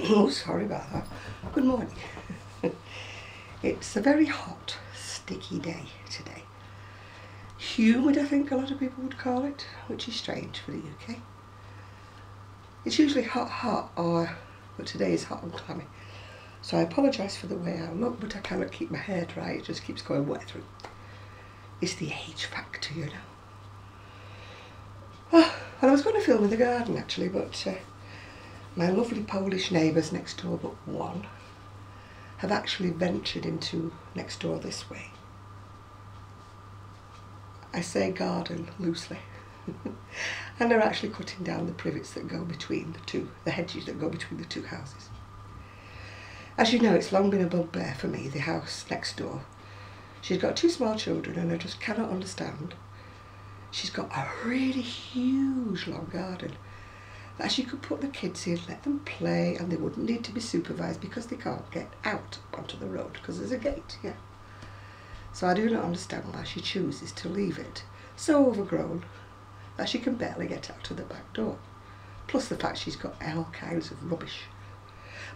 Oh, sorry about that. Good morning. It's a very hot, sticky day today. Humid, I think a lot of people would call it, which is strange for the UK. It's usually hot, but today is hot and clammy. So I apologise for the way I look, but I cannot keep my hair dry. It just keeps going wet through. It's the age factor, you know. Oh, well, I was going to film in the garden actually, but my lovely Polish neighbours next door but one have actually ventured into next door this way. I say garden loosely. And they're actually cutting down the privets that go between the hedges that go between the two houses. As you know, it's long been a bugbear for me, the house next door. She's got two small children and I just cannot understand. She's got a really huge long garden that she could put the kids in, let them play, and they wouldn't need to be supervised because they can't get out onto the road because there's a gate, yeah. So I do not understand why she chooses to leave it so overgrown that she can barely get out to the back door. Plus the fact she's got all kinds of rubbish.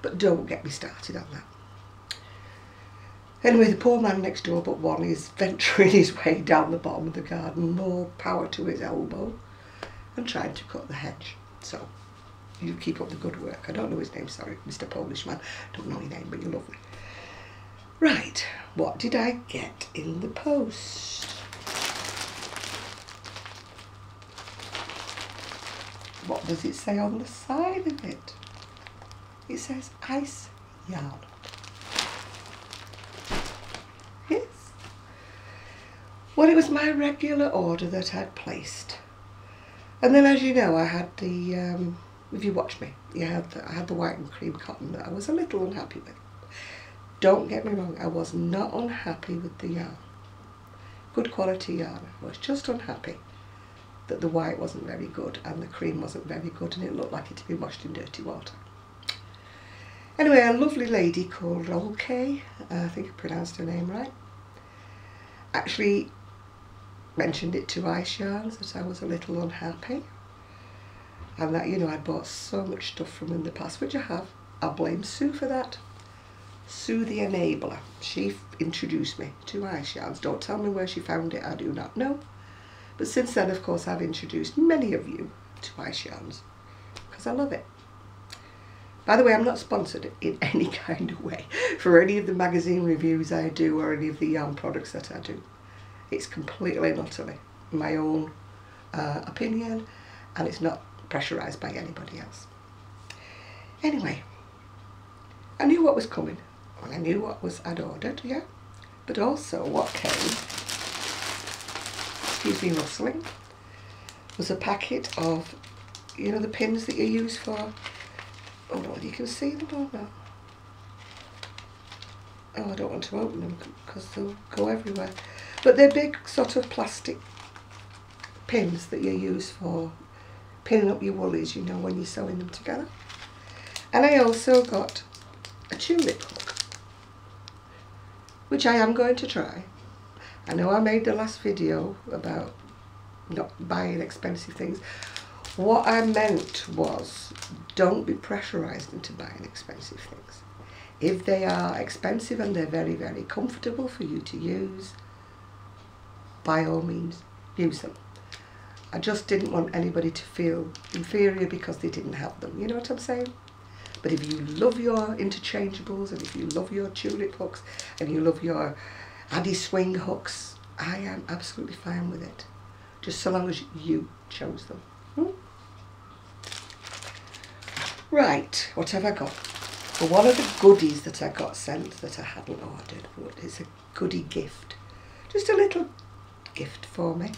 But don't get me started on that. Anyway, the poor man next door but one is venturing his way down the bottom of the garden, more power to his elbow, and trying to cut the hedge. So, you keep up the good work. I don't know his name, sorry, Mr. Polish man. Don't know your name, but you're lovely. Right, what did I get in the post? What does it say on the side of it? It says ice yarn. Yes. Well, it was my regular order that I'd placed. And then, as you know, I had the, if you watched me, I had the white and cream cotton that I was a little unhappy with. Don't get me wrong, I was not unhappy with the yarn. Good quality yarn. I was just unhappy that the white wasn't very good and the cream wasn't very good and it looked like it had been washed in dirty water. Anyway, a lovely lady called Olkay, I think I pronounced her name right, actually mentioned it to Ice Yarns that I was a little unhappy and that, you know, I'd bought so much stuff from in the past, which I have. I'll blame Sue for that. Sue the enabler. She introduced me to Ice Yarns. Don't tell me where she found it, I do not know. But since then, of course, I've introduced many of you to Ice Yarns because I love it. By the way, I'm not sponsored in any kind of way for any of the magazine reviews I do or any of the yarn products that I do. It's completely and utterly my own opinion, and it's not pressurised by anybody else. Anyway, I knew what was coming, and I knew what I'd ordered, yeah, but also what came, excuse me rustling, was a packet of, you know, the pins that you use for, oh no, you can see them or not? Oh, I don't want to open them because they'll go everywhere. But they're big sort of plastic pins that you use for pinning up your woolies, you know, when you're sewing them together. And I also got a tulip hook, which I am going to try. I know I made the last video about not buying expensive things. What I meant was, don't be pressurised into buying expensive things. If they are expensive and they're very, very comfortable for you to use, by all means, use them. I just didn't want anybody to feel inferior because they didn't have them. You know what I'm saying? But if you love your interchangeables and if you love your tulip hooks and you love your Addy swing hooks, I am absolutely fine with it. Just so long as you chose them. Right, what have I got? Well, one of the goodies that I got sent that I hadn't ordered, but it's a goodie gift. Just a little gift for me,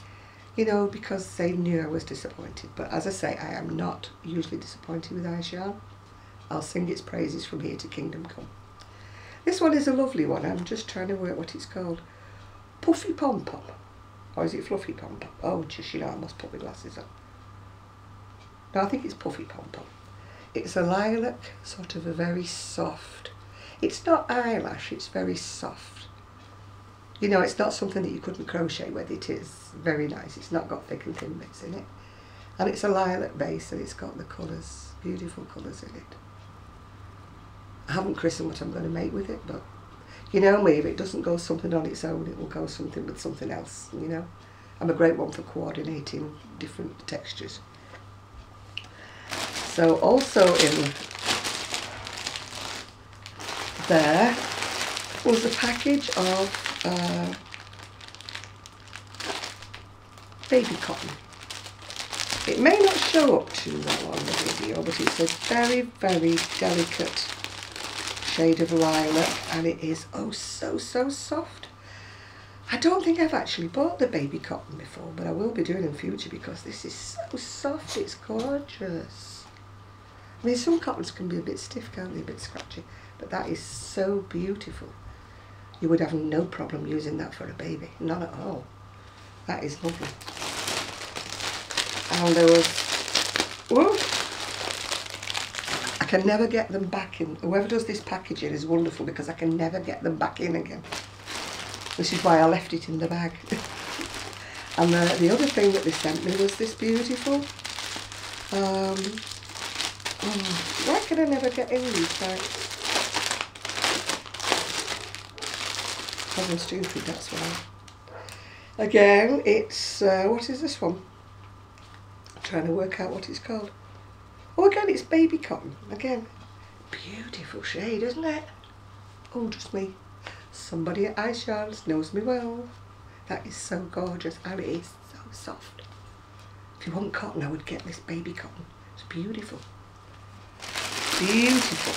you know, because they knew I was disappointed. But as I say, I am not usually disappointed with Ice Yarn. I'll sing its praises from here to kingdom come. This one is a lovely one. I'm just trying to work what it's called. Puffy Pom Pom. Or is it Fluffy Pom Pom? Oh, just, you know, I must put my glasses on. No, I think it's Puffy Pom Pom. It's a lilac, sort of a very soft. It's not eyelash, it's very soft. You know, it's not something that you couldn't crochet with. It is very nice. It's not got thick and thin bits in it. And it's a lilac base and it's got the colours, beautiful colours in it. I haven't christened what I'm going to make with it, but you know me, if it doesn't go something on its own, it will go something with something else, you know. I'm a great one for coordinating different textures. So also in there was a package of baby cotton. It may not show up too well on the video, but it's a very, very delicate shade of lilac, and it is oh so soft. I don't think I've actually bought the baby cotton before, but I will be doing in future because this is so soft, it's gorgeous. I mean, some cottons can be a bit stiff, can't they, a bit scratchy, but that is so beautiful. You would have no problem using that for a baby, none at all. That is lovely. And there was, whoa, I can never get them back in. Whoever does this packaging is wonderful because I can never get them back in again. This is why I left it in the bag. And the other thing that they sent me was this beautiful, why can I never get in these bags? Because I'm stupid, that's why. Again, it's, what is this one? I'm trying to work out what it's called. Oh, again, it's baby cotton. Again, beautiful shade, isn't it? Oh, just me. Somebody at Ice Yarns knows me well. That is so gorgeous, and it is so soft. If you want cotton, I would get this baby cotton. It's beautiful. Beautiful.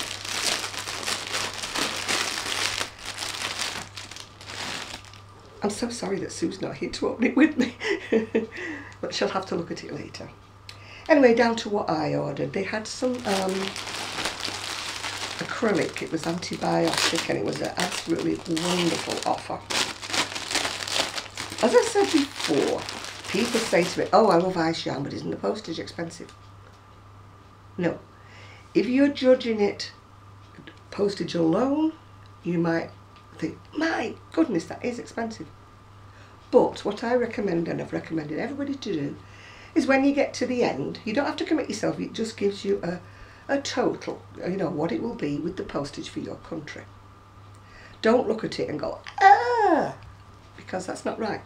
I'm so sorry that Sue's not here to open it with me. But she'll have to look at it later. Anyway, down to what I ordered. They had some acrylic. It was antibiotic and it was an absolutely wonderful offer. As I said before, people say to me, oh, I love ice yarn, but isn't the postage expensive? No. If you're judging it postage alone, you might think, my goodness, that is expensive. But what I recommend, and I've recommended everybody to do, is when you get to the end, you don't have to commit yourself, it just gives you a total, you know, what it will be with the postage for your country. Don't look at it and go, ah, because that's not right.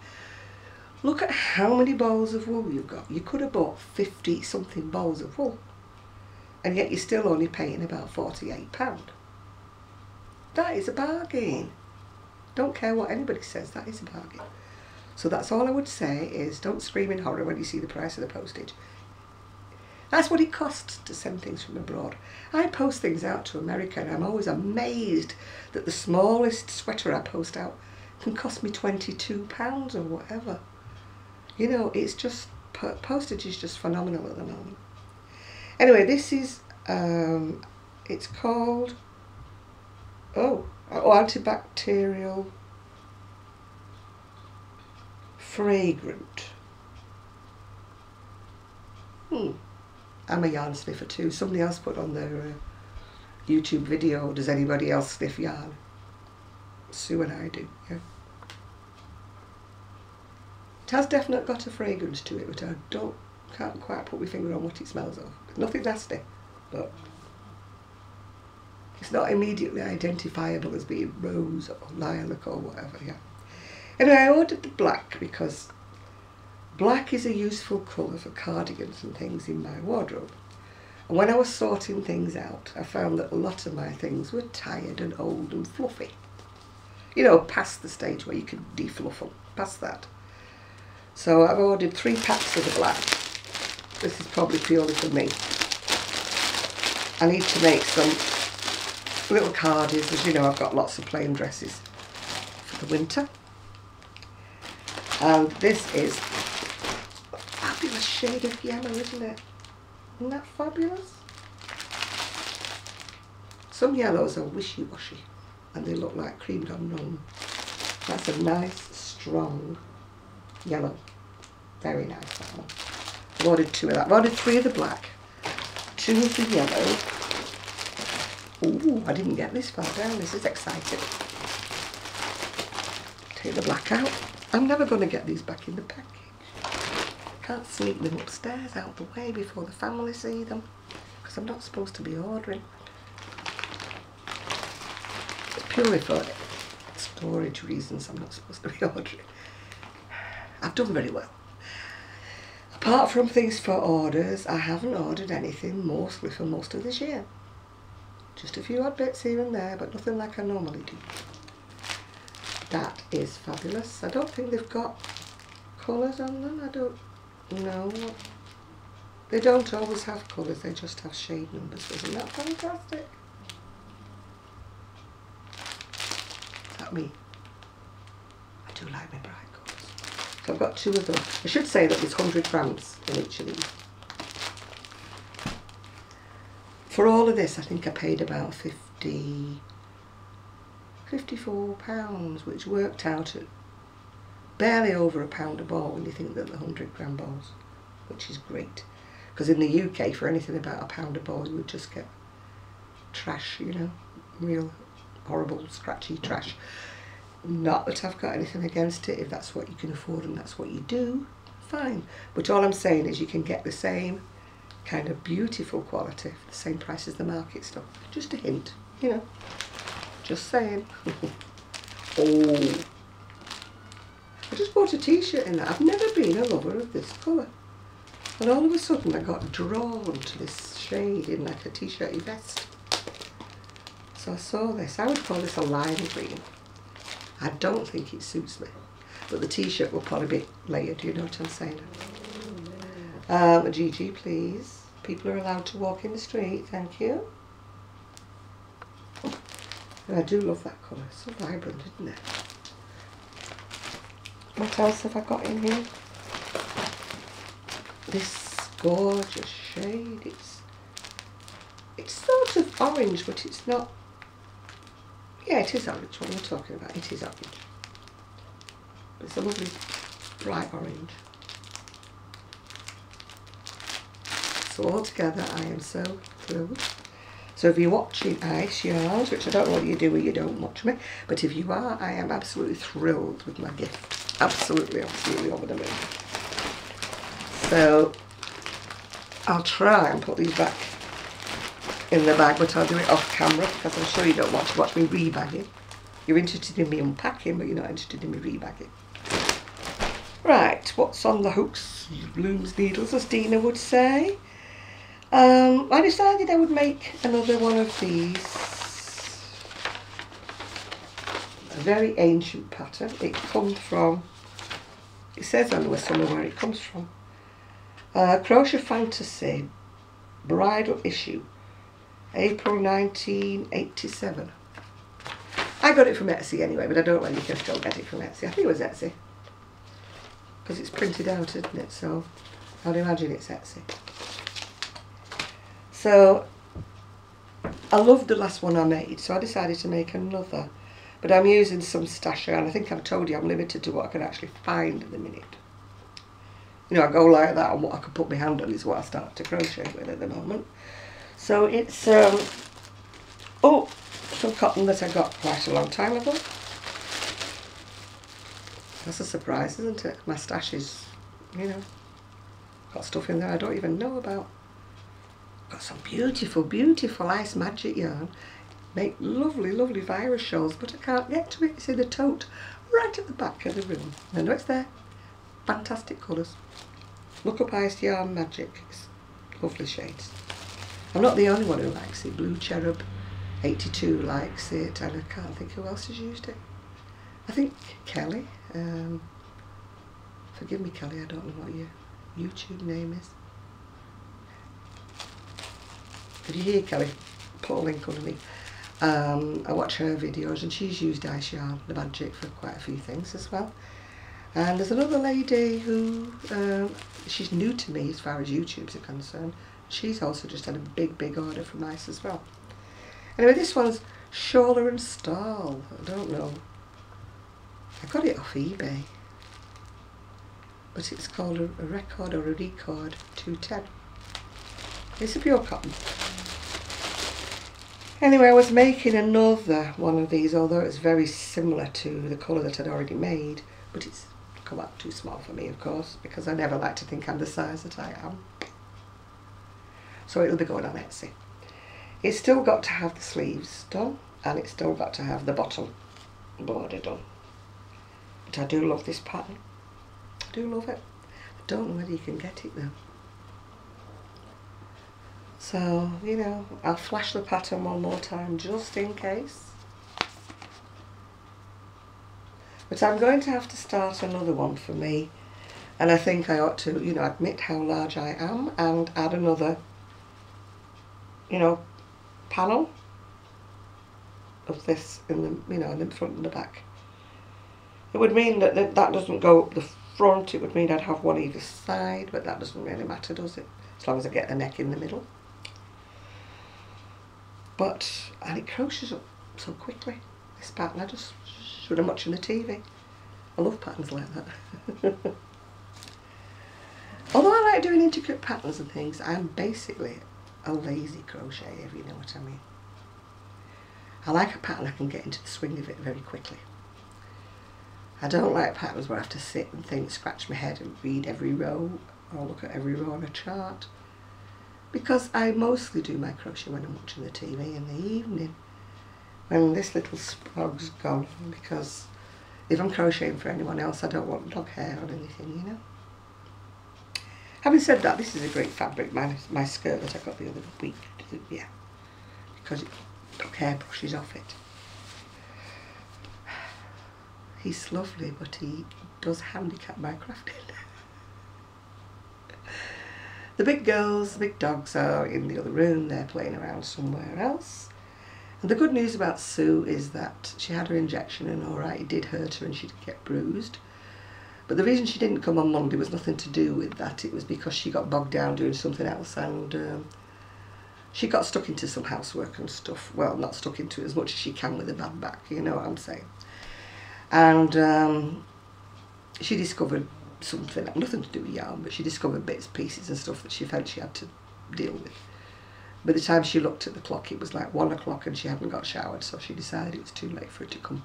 Look at how many balls of wool you've got. You could have bought 50 something balls of wool, and yet you're still only paying about £48. That is a bargain. Don't care what anybody says, that is a bargain. So that's all I would say is don't scream in horror when you see the price of the postage. That's what it costs to send things from abroad. I post things out to America and I'm always amazed that the smallest sweater I post out can cost me £22 or whatever. You know, it's just, postage is just phenomenal at the moment. Anyway, this is, it's called, antibacterial fragrant. I'm a yarn sniffer too. Somebody else put on their YouTube video, does anybody else sniff yarn? Sue and I do, yeah. It has definitely got a fragrance to it, but I can't quite put my finger on what it smells of. Nothing nasty, but it's not immediately identifiable as being rose or lilac or whatever, yeah. Anyway, I ordered the black because black is a useful colour for cardigans and things in my wardrobe. And when I was sorting things out, I found that a lot of my things were tired and old and fluffy. You know, past the stage where you can defluff them, past that. So I've ordered 3 packs of the black. This is probably purely for me. I need to make some little cardies. As you know, I've got lots of plain dresses for the winter. And this is a fabulous shade of yellow, isn't it? Isn't that fabulous? Some yellows are wishy-washy and they look like creamed on rum. That's a nice, strong yellow. Very nice, that one. I've ordered 2 of that. I've ordered 3 of the black, 2 of the yellow. Ooh, I didn't get this far down. This is exciting. Take the black out. I'm never going to get these back in the package. Can't sneak them upstairs out the way before the family see them, because I'm not supposed to be ordering. It's purely for storage reasons. I'm not supposed to be ordering. I've done very well. Apart from things for orders, I haven't ordered anything mostly for most of this year. Just a few odd bits here and there, but nothing like I normally do. That is fabulous. I don't think they've got colours on them. I don't know. They don't always have colours, they just have shade numbers. Isn't that fantastic? Is that me? I do like my bright colours. So I've got 2 of them. I should say that there's 100 grams in each of these. For all of this, I think I paid about £54, which worked out at barely over £1 a ball when you think that the 100 gram balls, which is great. Because in the UK, for anything about £1 a ball, you would just get trash, you know, real horrible, scratchy trash. Not that I've got anything against it. If that's what you can afford and that's what you do, fine. But all I'm saying is you can get the same kind of beautiful quality for the same price as the market stuff. Just a hint, you know. Just saying. Oh, I just bought a t-shirt in that. I've never been a lover of this colour. And all of a sudden I got drawn to this shade in like a t-shirty vest. So I saw this. I would call this a lime green. I don't think it suits me. But the t-shirt will probably be layered, you know what I'm saying? Gigi, please. People are allowed to walk in the street, thank you. And I do love that colour. It's so vibrant, isn't it? What else have I got in here? This gorgeous shade. It's sort of orange, but it's not. Yeah, it is orange. What am I talking about? It is orange. But it's a lovely bright orange. So altogether, I am so thrilled. So if you're watching Ice Yarns, which I don't know what you do or you don't watch me, but if you are, I am absolutely thrilled with my gift. Absolutely, absolutely over the moon. So I'll try and put these back in the bag, but I'll do it off camera because I'm sure you don't want to watch me rebagging. You're interested in me unpacking, but you're not interested in me rebagging. Right, what's on the hooks, looms, needles, as Dina would say. I decided I would make another one of these. A very ancient pattern. It comes from, it says on there somewhere where it comes from. Crochet Fantasy, bridal issue, April 1987. I got it from Etsy anyway, but I don't know whether you can still get it from Etsy. I think it was Etsy. Because it's printed out, isn't it? So I'd imagine it's Etsy. So I loved the last one I made, so I decided to make another. But I'm using some stash yarn. I think I've told you I'm limited to what I can actually find at the minute. You know, I go like that, and what I can put my hand on is what I start to crochet with at the moment. So it's some cotton that I got quite a long time ago. That's a surprise, isn't it? My stash is, you know, got stuff in there I don't even know about. Got some beautiful, beautiful Ice Magic yarn. Make lovely, lovely virus shawls, but I can't get to it. It's in the tote right at the back of the room. I know it's there. Fantastic colours. Look up Ice Yarn Magic. It's lovely shades. I'm not the only one who likes it. Blue Cherub 82 likes it, and I can't think who else has used it. I think Kelly. Forgive me, Kelly, I don't know what your YouTube name is. If you hear Kelly, put a link underneath. I watch her videos and she's used Ice Yarn, the Magic, for quite a few things as well. And there's another lady who, she's new to me as far as YouTube's are concerned. She's also just had a big, big order from Ice as well. Anyway, this one's Scholler and Stahl. I don't know. I got it off eBay. But it's called a Record or a Record 210. It's a pure cotton. Anyway, I was making another one of these, although it's very similar to the colour that I'd already made, but it's come out too small for me, of course, because I never like to think I'm the size that I am. So it'll be going on Etsy. It's still got to have the sleeves done, and it's still got to have the bottom border done. But I do love this pattern. I do love it. I don't know whether you can get it though. So, you know, I'll flash the pattern one more time just in case. But I'm going to have to start another one for me. And I think I ought to, you know, admit how large I am and add another, you know, panel of this in the, you know, in the front and the back. It would mean that that doesn't go up the front. It would mean I'd have one either side, but that doesn't really matter, does it? As long as I get the neck in the middle. But, and it crochets up so quickly, this pattern. I just should have watching the TV. I love patterns like that. Although I like doing intricate patterns and things, I'm basically a lazy crocheter, if you know what I mean. I like a pattern I can get into the swing of it very quickly. I don't like patterns where I have to sit and think, scratch my head and read every row or look at every row on a chart. Because I mostly do my crochet when I'm watching the TV in the evening, when this little sprog's gone, because if I'm crocheting for anyone else I don't want dog hair or anything, you know. Having said that, this is a great fabric, my skirt that I got the other week, yeah, because dog hair brushes off it. He's lovely, but he does handicap my crafting. The big girls, the big dogs are in the other room, they're playing around somewhere else. And the good news about Sue is that she had her injection and alright, it did hurt her and she did get bruised. But the reason she didn't come on Monday was nothing to do with that, it was because she got bogged down doing something else and she got stuck into some housework and stuff. Well, not stuck into it as much as she can with a bad back, you know what I'm saying. And she discovered something, nothing to do with yarn, but she discovered bits, pieces and stuff that she felt she had to deal with. By the time she looked at the clock, it was like 1 o'clock and she hadn't got showered, so she decided it was too late for her to come.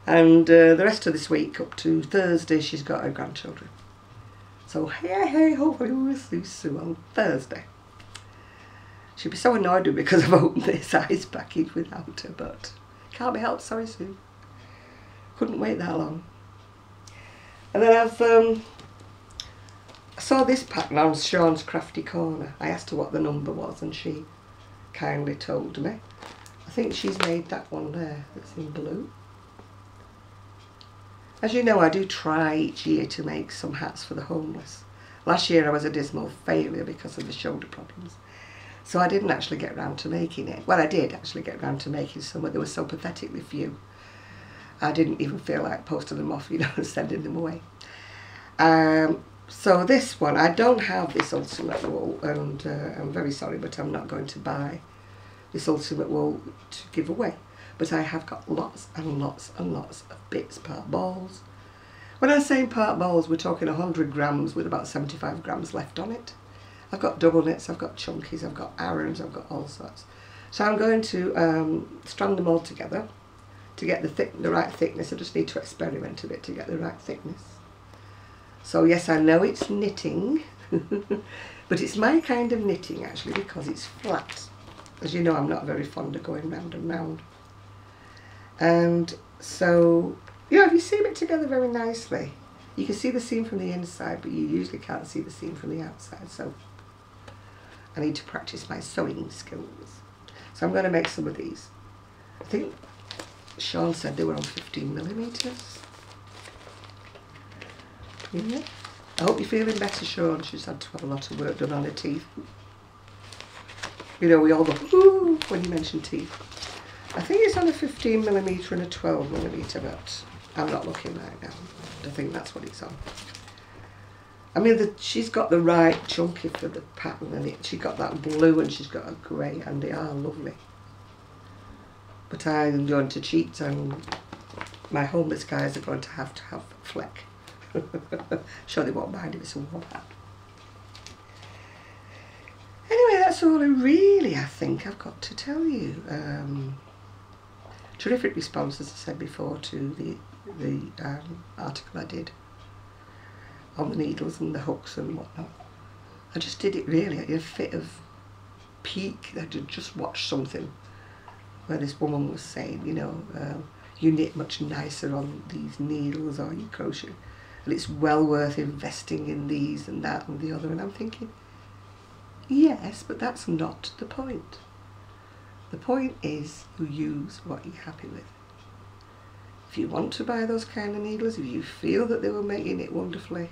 And the rest of this week, up to Thursday, she's got her grandchildren. So hey, hopefully we'll see Sue on Thursday. She'll be so annoyed with me because I've opened this ice package without her, but can't be helped, sorry Sue. Couldn't wait that long. And then I saw this pattern on Sean's Crafty Corner. I asked her what the number was and she kindly told me. I think she's made that one there that's in blue. As you know, I do try each year to make some hats for the homeless. Last year I was a dismal failure because of the shoulder problems. So I didn't actually get round to making it. Well, I did actually get round to making some, but there were so pathetically few. I didn't even feel like posting them off, you know, and sending them away. So this one, I don't have this ultimate wool, and I'm very sorry, but I'm not going to buy this ultimate wool to give away. But I have got lots and lots and lots of bits, part balls. When I say part balls, we're talking 100 grams with about 75 grams left on it. I've got double knits, I've got chunkies, I've got Arons, I've got all sorts. So I'm going to strand them all together to get the right thickness. I just need to experiment a bit to get the right thickness. So yes, I know it's knitting, but it's my kind of knitting actually because it's flat. As you know, I'm not very fond of going round and round. And so, yeah, if you seam it together very nicely, you can see the seam from the inside, but you usually can't see the seam from the outside. So I need to practice my sewing skills. So I'm going to make some of these. I think Sean said they were on 15mm. Yeah. I hope you're feeling better, Sean. She's had to have a lot of work done on her teeth. You know, we all go, ooh, when you mention teeth. I think it's on a 15mm and a 12mm, but I'm not looking right now. I think that's what it's on. I mean, she's got the right chunky for the pattern, and she's got that blue and she's got a grey, and they are lovely. But I'm going to cheat, and my homeless guys are going to have fleck. Sure they won't mind if it's a warm hat. Anyway, that's all I think I've got to tell you. Terrific response, as I said before, to the article I did on the needles and the hooks and whatnot. I just did it really in a fit of pique. I did just watch something where this woman was saying, you know, you knit much nicer on these needles, or you crochet, and it's well worth investing in these and that and the other. And I'm thinking, yes, but that's not the point. The point is you use what you're happy with. If you want to buy those kind of needles, if you feel that they will make you knit wonderfully,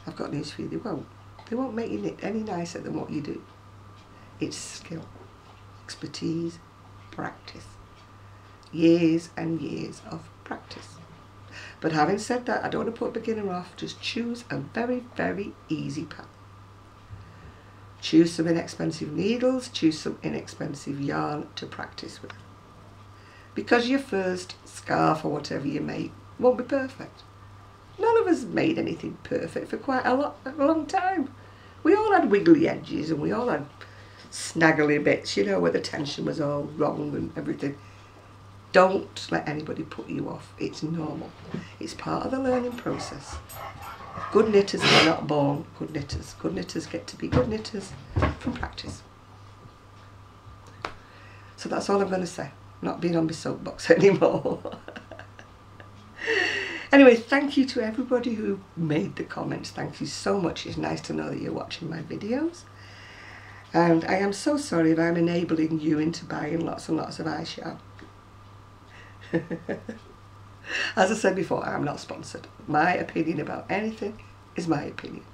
I've got news for you, they won't. They won't make you knit any nicer than what you do. It's skill, expertise, practice. Years and years of practice. But having said that, I don't want to put a beginner off. Just choose a very, very easy pattern. Choose some inexpensive needles, choose some inexpensive yarn to practice with. Because your first scarf or whatever you make won't be perfect. None of us made anything perfect for quite a long time. We all had wiggly edges and we all had snaggly bits, you know, where the tension was all wrong and everything. Don't let anybody put you off. It's normal. It's part of the learning process. Good knitters are not born good knitters. Good knitters get to be good knitters from practice. So that's all I'm going to say. I'm not being on my soapbox anymore. Anyway, thank you to everybody who made the comments. Thank you so much. It's nice to know that you're watching my videos. And I am so sorry if I'm enabling you into buying lots and lots of eyeshadow. As I said before, I'm not sponsored. My opinion about anything is my opinion.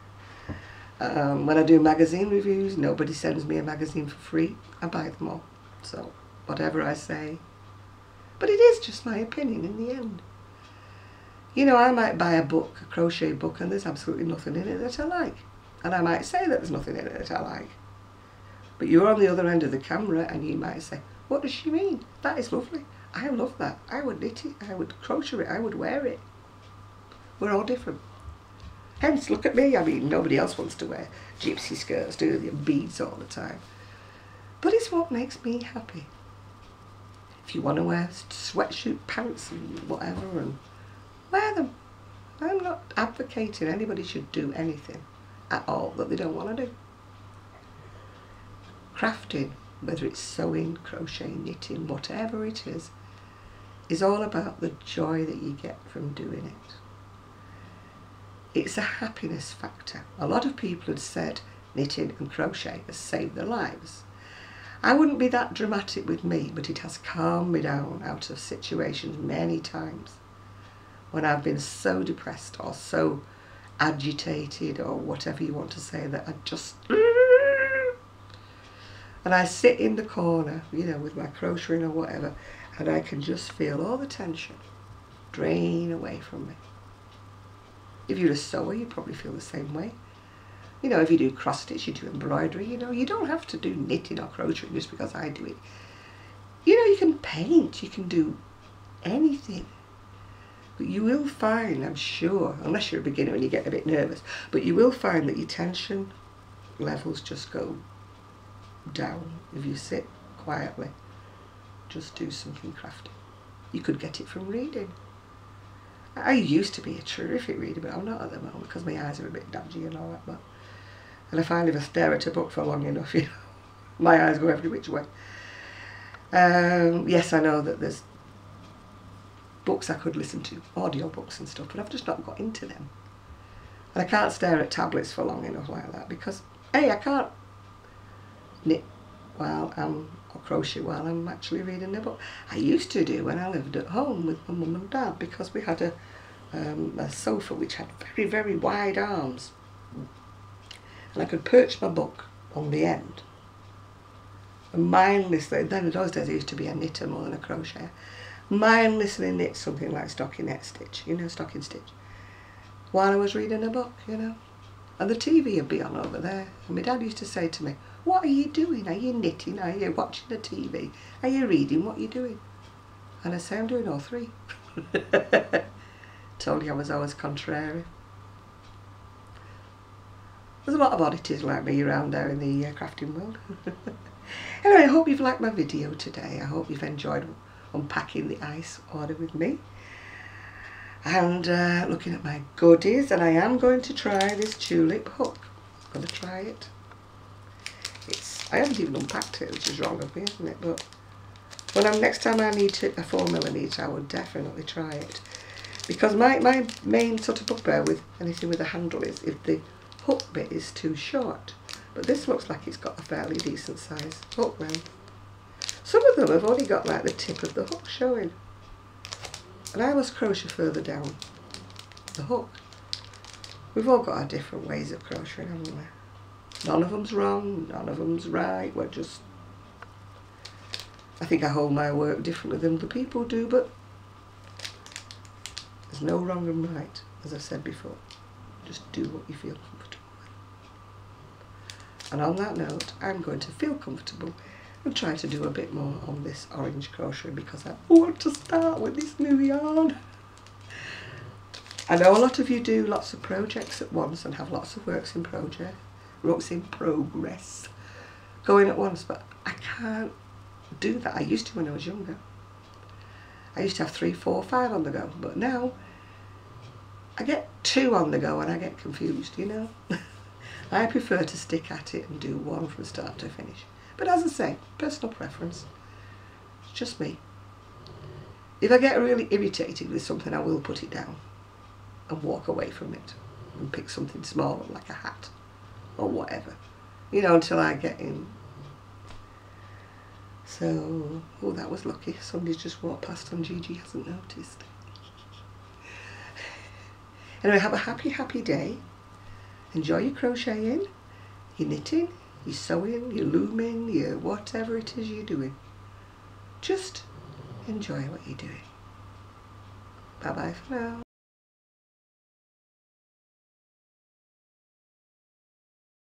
When I do magazine reviews, nobody sends me a magazine for free. I buy them all. So whatever I say. But it is just my opinion in the end. You know, I might buy a book, a crochet book, and there's absolutely nothing in it that I like. And I might say that there's nothing in it that I like. But you're on the other end of the camera and you might say, what does she mean? That is lovely. I love that. I would knit it, I would crochet it, I would wear it. We're all different. Hence, look at me. I mean, nobody else wants to wear gypsy skirts, do they, and beads all the time. But it's what makes me happy. If you want to wear sweatshirt pants and whatever, and wear them. I'm not advocating anybody should do anything at all that they don't want to do. Crafting, whether it's sewing, crocheting, knitting, whatever it is all about the joy that you get from doing it. It's a happiness factor. A lot of people had said knitting and crochet has saved their lives. I wouldn't be that dramatic with me, but it has calmed me down out of situations many times when I've been so depressed or so agitated or whatever you want to say that I just... And I sit in the corner, you know, with my crocheting or whatever, and I can just feel all the tension drain away from me. If you're a sewer, you probably feel the same way. You know, if you do cross stitch, you do embroidery, you know, you don't have to do knitting or crocheting just because I do it. You know, you can paint, you can do anything. But you will find, I'm sure, unless you're a beginner and you get a bit nervous, but you will find that your tension levels just go down if you sit quietly. Just do something crafty. You could get it from reading. I used to be a terrific reader, but I'm not at the moment because my eyes are a bit dodgy and all that. But and I find if I stare at a book for long enough, you know, my eyes go every which way. Yes, I know that there's books I could listen to, audio books and stuff, but I've just not got into them. And I can't stare at tablets for long enough like that because, A, I can't knit while or crochet while I'm actually reading a book. I used to do when I lived at home with my mum and dad because we had a sofa which had very, very wide arms. And I could perch my book on the end. And mindlessly, then in those days I used to be a knitter more than a crocheter, mindlessly knit something like stockinette stitch, you know, stocking stitch, while I was reading a book, you know. And the TV would be on over there. And my dad used to say to me, what are you doing? Are you knitting? Are you watching the TV? Are you reading? What are you doing? And I say, I'm doing all three. Told you I was always contrary. There's a lot of oddities like me around there in the crafting world. Anyway, I hope you've liked my video today. I hope you've enjoyed unpacking the ice order with me. And looking at my goodies. And I am going to try this tulip hook. I'm going to try it. I haven't even unpacked it, which is wrong of me, isn't it? But Next time I need a 4mm, I would definitely try it. Because my main sort of bugbear with anything with a handle is if the hook bit is too short. But this looks like it's got a fairly decent size hook round. Some of them have only got like the tip of the hook showing. And I must crochet further down the hook. We've all got our different ways of crocheting, haven't we? None of them's wrong, none of them's right. We're just... I think I hold my work differently than the people do, but there's no wrong and right, as I've said before. Just do what you feel comfortable with. And on that note, I'm going to feel comfortable and try to do a bit more on this orange crochet because I want to start with this new yarn. I know a lot of you do lots of projects at once and have lots of works in progress going at once, but I can't do that. I used to when I was younger. I used to have 3, 4, 5 on the go, but now I get 2 on the go and I get confused, you know. I prefer to stick at it and do one from start to finish. But as I say, personal preference. It's just me. If I get really irritated with something, I will put it down and walk away from it and pick something smaller like a hat or whatever, you know, until I get in. So, oh, that was lucky. Somebody's just walked past and Gigi hasn't noticed. Anyway, have a happy, happy day. Enjoy your crocheting, your knitting, your sewing, your looming, your whatever it is you're doing. Just enjoy what you're doing. Bye bye for now.